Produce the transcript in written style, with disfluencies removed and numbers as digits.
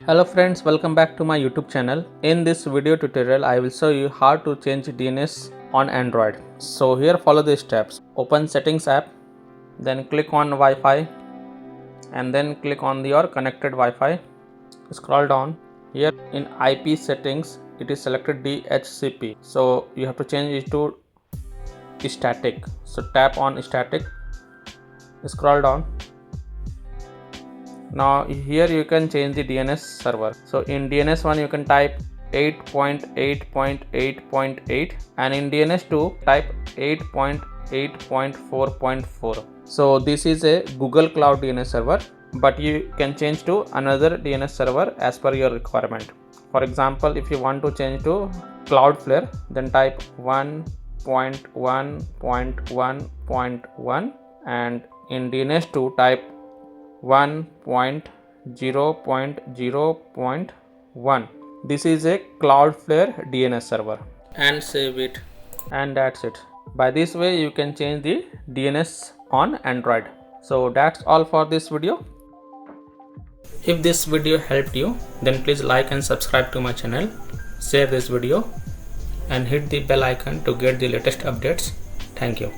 Hello friends, welcome back to my YouTube channel. In this video tutorial, I will show you how to change DNS on Android. So here follow the steps. Open Settings app, then click on Wi-Fi and then click on your connected Wi-Fi. Scroll down. Here in IP settings, it is selected DHCP. So you have to change it to static. So tap on static. Scroll down. Now here you can change the DNS server. So in DNS 1 you can type 8.8.8.8 and in DNS 2 type 8.8.4.4. So this is a Google Cloud DNS server, but you can change to another DNS server as per your requirement. For example, if you want to change to Cloudflare, then type 1.1.1.1 and in DNS 2 type 1.0.0.1. This is a Cloudflare DNS server, and save it, and that's it. By this way you can change the DNS on Android. So that's all for this video. If this video helped you, then please like and subscribe to my channel, share this video and hit the bell icon to get the latest updates. Thank you.